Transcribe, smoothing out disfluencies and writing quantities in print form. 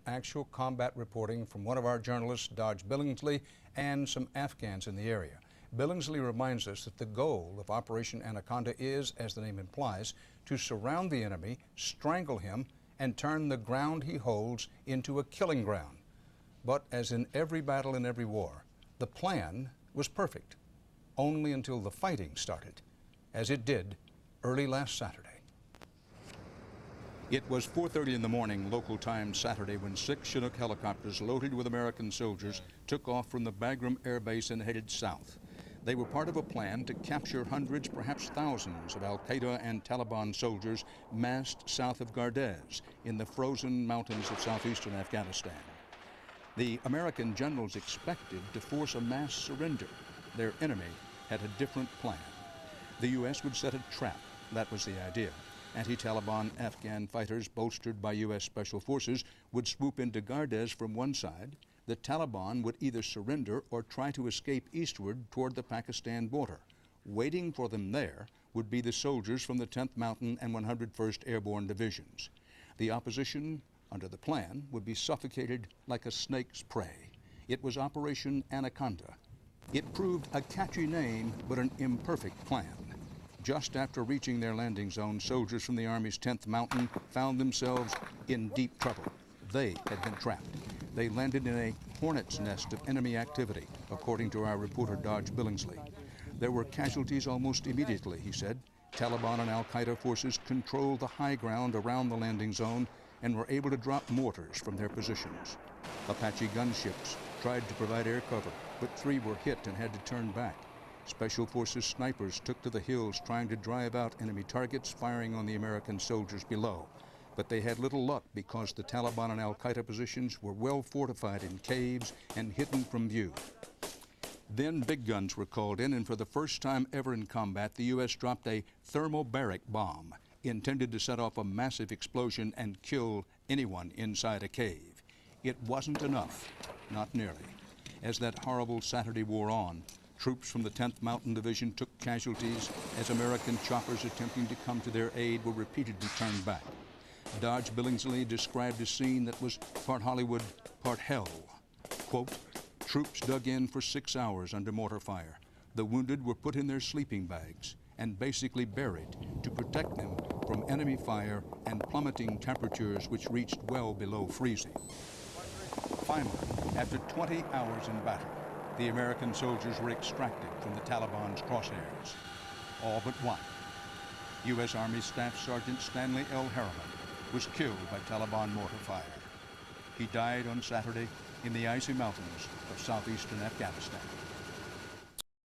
Actual combat reporting from one of our journalists, DODGE Billingsley, and some Afghans in the area. Billingsley reminds us that the goal of Operation Anaconda is, as the name implies, to surround the enemy, strangle him, and turn the ground he holds into a killing ground. But as in every battle and every war, the plan was perfect, only until the fighting started, as it did early last Saturday. It was 4:30 in the morning, local time Saturday, when 6 Chinook helicopters loaded with American soldiers took off from the Bagram Air Base and headed south. They were part of a plan to capture hundreds, perhaps thousands, of al-Qaeda and Taliban soldiers massed south of Gardez in the frozen mountains of southeastern Afghanistan. The American generals expected to force a mass surrender. Their enemy had a different plan. The U.S. would set a trap. That was the idea. Anti-Taliban Afghan fighters, bolstered by U.S. Special Forces, would swoop into Gardez from one side. The Taliban would either surrender or try to escape eastward toward the Pakistan border. Waiting for them there would be the soldiers from the 10th Mountain and 101st Airborne Divisions. The opposition, under the plan, would be suffocated like a snake's prey. It was Operation Anaconda. It proved a catchy name, but an imperfect plan. Just after reaching their landing zone, soldiers from the Army's 10th Mountain found themselves in deep trouble. They had been trapped. They landed in a hornet's nest of enemy activity, according to our reporter DODGE Billingsley. There were casualties almost immediately, he said. Taliban and al-Qaeda forces controlled the high ground around the landing zone and were able to drop mortars from their positions. Apache gunships tried to provide air cover, but 3 were hit and had to turn back. Special Forces snipers took to the hills trying to drive out enemy targets, firing on the American soldiers below. But they had little luck because the Taliban and al-Qaeda positions were well fortified in caves and hidden from view. Then big guns were called in, and for the first time ever in combat, the U.S. dropped a thermobaric bomb intended to set off a massive explosion and kill anyone inside a cave. It wasn't enough, not nearly. As that horrible Saturday wore on, troops from the 10th Mountain Division took casualties as American choppers attempting to come to their aid were repeatedly turned back. DODGE Billingsley described a scene that was part Hollywood, part hell. Quote, troops dug in for 6 hours under mortar fire. The wounded were put in their sleeping bags and basically buried to protect them from enemy fire and plummeting temperatures which reached well below freezing. Finally, after 20 hours in battle, the American soldiers were extracted from the Taliban's crosshairs. All but one. U.S. Army Staff Sergeant Stanley L. Harriman was killed by Taliban mortar fire. He died on Saturday in the icy mountains of southeastern Afghanistan.